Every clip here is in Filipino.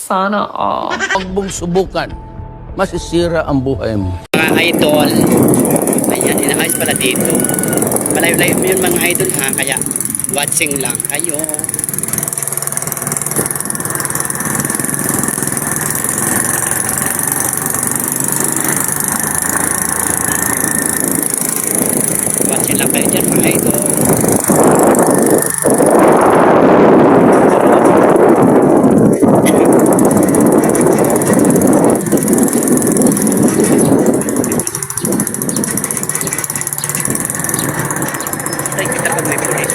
Sana all. Huwag mong subukan. Masisira ang buhay mo. Mga idol, ayan, inaayos pala dito. Malayo-layo mo yun mga idol ha, kaya watching lang kayo. Watching lang kayo dyan mga idol. Kita pag may pulis.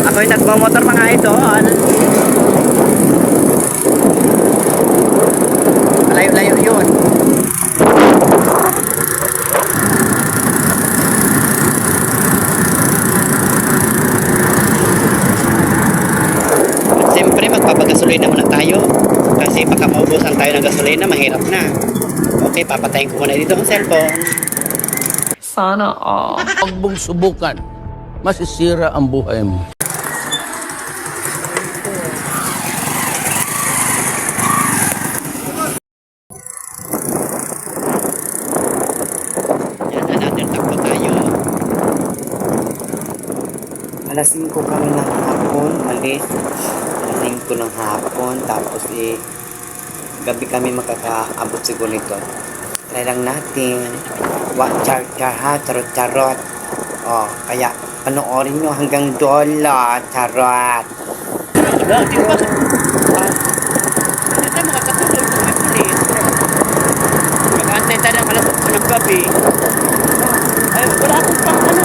Ako'y nagmamotor mga idol. Malayo-layo yun. At siyempre magpapagasolina muna tayo. Kasi baka maubusan tayo ng gasolina, mahirap na. Okay, papatayin ko muna dito ang cellphone. Sana all. Huwag mong subukan. Masisira ang buhay mo. Yan, another takbo tayo. Alas 5 kami ng hapon, alis. Alas 5 ng hapon, tapos gabi kami makakaabot siguro nito. Try lang natin. Char ha, charot. Oh, kaya panoorin nyo hanggang dulo, charot. Wala, di ba? Hindi tayo makakatulog kung may pulis. Mag-aantay tayo ng alas 8 ng gabi. Ay, wala akong pang ano.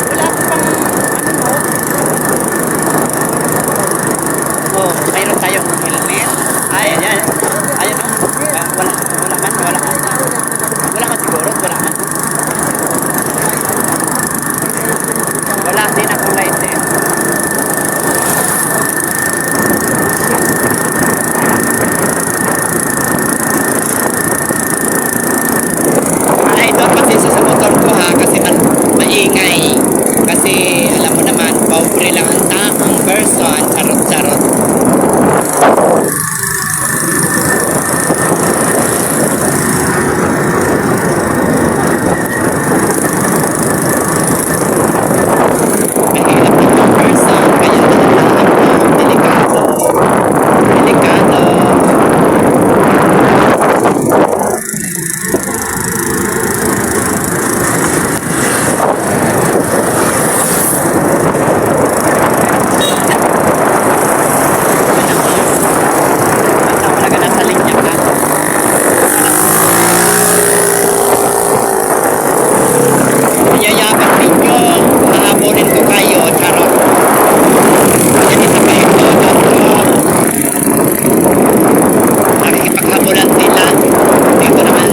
Wala akong pang ano mo. Oh, mayroon tayong helmet. Ay, ayan. Ayan. Wala man siguro. Wala man. Wala din akong license. Mga idol, pasensya sa motor ko ha, kasi maingay. Kasi alam mo naman, pobre lang ang taong person. Charot. Mahirap ang person, kaya delikado. Talaga nasa linya ka. Mayayaman ninyo, hahabulin ko kayo, charot. Yan isa pa ito, charot. Nakikipaghabulan sila. Hindi ko naman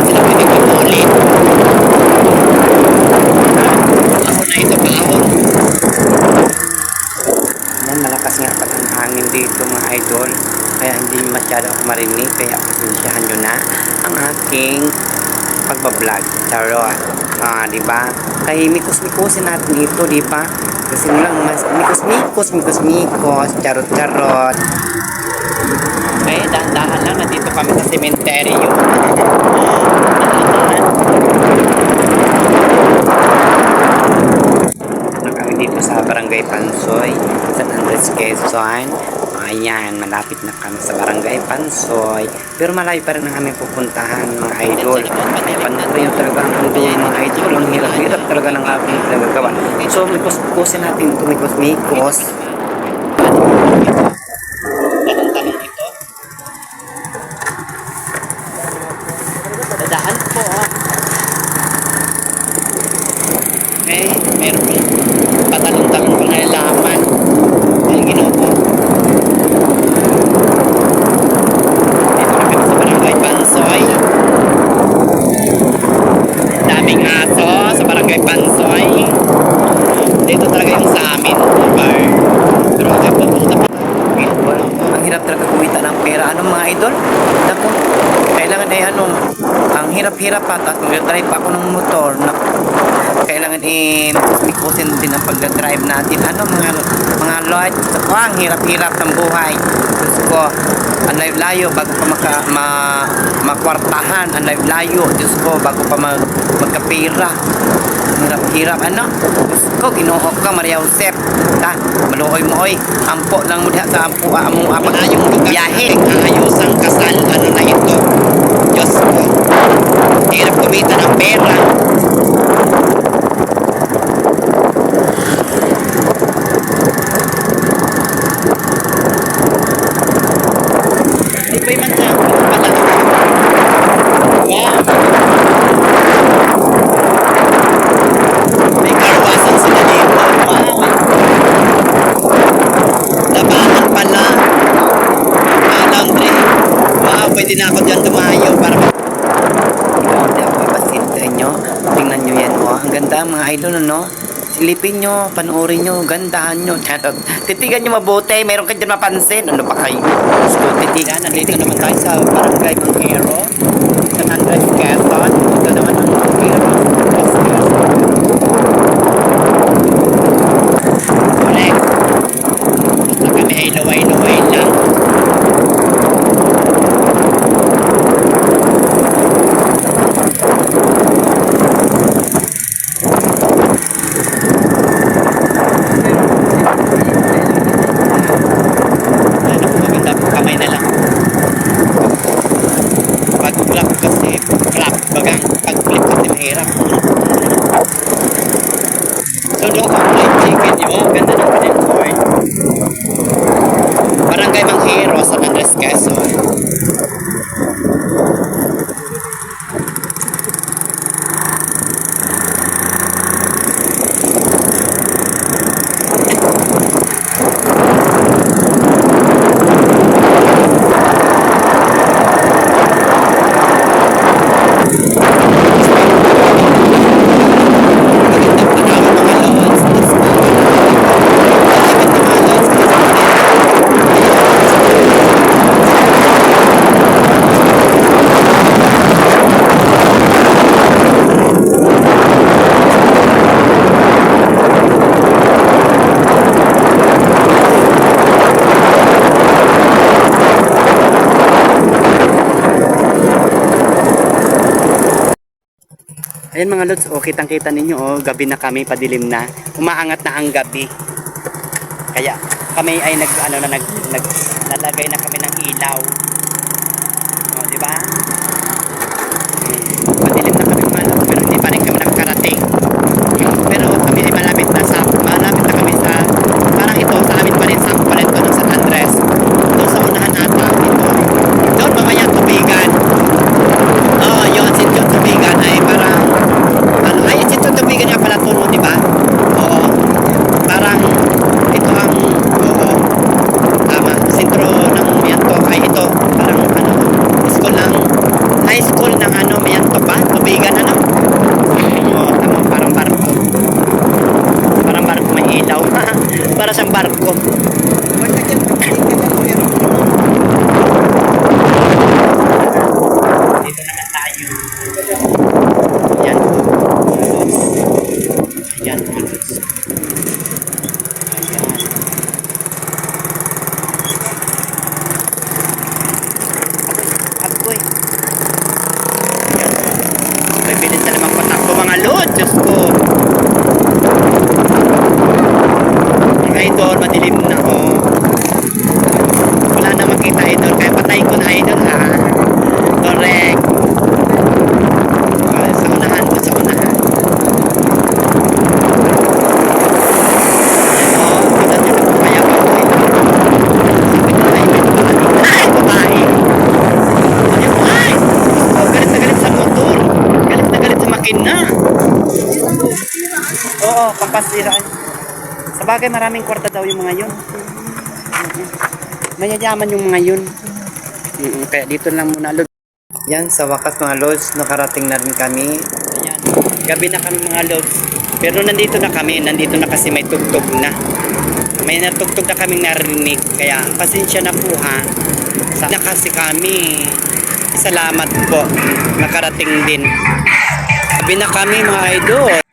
sila pwedeng pag-ulit. Ako na ito paahon. Yan, malakas nga pala ang hangin dito mga idol. Kaya hindi masyado ako marinig. Kaya pasensyahan nyo na ang aking pagbablog. Charot. Diba? Kaya mikos-mikosin natin ito, diba? Kasi lang mas mikos-mikos. Charot. Okay, dahan-dahan lang. Nandito kami sa sementeryo. Kami dito sa Barangay Pansoy, San Andres, Quezon. Ayan, malapit na kami sa Barangay Pansoy. Pero malayo pa rin ang aming pupuntahan mga idol. Kaya panoorin talaga ang mundo mga idol. Ang hirap talaga ng aking nagagawa. So, mikos-mikosin natin ito, mikos-mikos. Tanong ito. Dadahan po. Okay, meron patalong-talong pang nalalaman. Ay, ginoo ko. Barangay Pansoy. Dito talaga yung sa amin, bar. Pero ako pupunta pa. Well, ang hirap talaga kumita ng pera. Ano mga idol? Naku, kailangan ay ano, ang hirap-hirap pa. Tapos mag-drive pa ako ng motor. Naku, kailangan mikusin din ang pag-drive natin. Ano mga Lord, ako ang hirap-hirap ng buhay. Diyos ko, ang layo-layo bago pa makwartahan. Ang layo-layo, Diyos ko, bago pa magkapira. Hirap-hirap, ano? Diyos ko, ginuhok ka, Maria Josep. Ta, maluoy mo, oy. Ampo lang mo diha sa ampo, among apag Wala yung biyahe. ayusang kasal, ano na ito. Diyos ko. Hirap kumita ng pera. Di ba yung man pala? Wow. May karwasan sila dito. Wow. Labanan pala. Laundry. Wow, pwede na ako dyan tumayo para Hindi ako ipasin sa inyo. Tingnan nyo yan, oh. Ang ganda mga idol, ano? Silipin nyo, panoorin nyo, gandahan nyo. Titigan nyo mabuti, meron ka dyan mapansin. Ano ba kayo? Gusto, titigan. nandito naman tayo sa Barangay Manghero, San Andres, Quezon. Ito naman ang Manghero. Correct. Basta kami ay luway-luway lang. Ano po maganda po kamay na lang. Pag flap kasi, flap, bagang pag flip kasi mahirap. So doon ang fried chicken nyo, ang ganda ng kanyang corn. Barangay Manghero, San Andres, Quezon. Ayan mga lods, oh, kitang-kita ninyo, oh, gabi na kami, padilim na. Umaangat na ang gabi. Kaya kami ay nalagay na kami ng ilaw. Oh, di ba? Padilim na kami mga lods, pero hindi pa rin kami nakakarating. Pero kami ay malapit na kami sa, parang ito, sa amin pa rin, sakto pa rin ito ng San Andres. Doon sa unahan ata, ito. Doon mamaya tubigan. Oh, yun, sinto tubigan ay parang ay sinto tubigan nga pala tuno, di ba? Oo. Parang ito ang tama. Sentro ng Mianto ay ito, parang school ng high school ng Mianto pa, tubigan Oo, tama, parang barko. Parang barko may ilaw. Para siyang barko. Dito naman tayo. Yan. Ayan, mga lods. Ayan. Agoy. Ayan. May bilin sa lamang patak ko mga lods. Diyos ko. Mga idol, madilim na oh. Wala na makita idol. Kaya patay ko na idol ha. Correct. Sa unahan ko, sa unahan. Oh, tulad nyo na po kaya ako. Sabi ko ay, may babae. Ay, babae! Ay! Oh, galit na galit sa motor. Galit na galit sa makina. Oo, papasiraan. Sa bagay, maraming kwarta daw yung mga yun. Mayayaman yung mga yun. Kaya dito lang muna. Yan, sa wakas mga lods, nakarating na rin kami. Ayan. Gabi na kami mga lods. Pero nandito na kasi may tugtog na. May natugtog na kaming narinig. Kaya pasensya na po ha. Sana kasi kami. Salamat po. Nakarating din. Gabi na kami mga idol.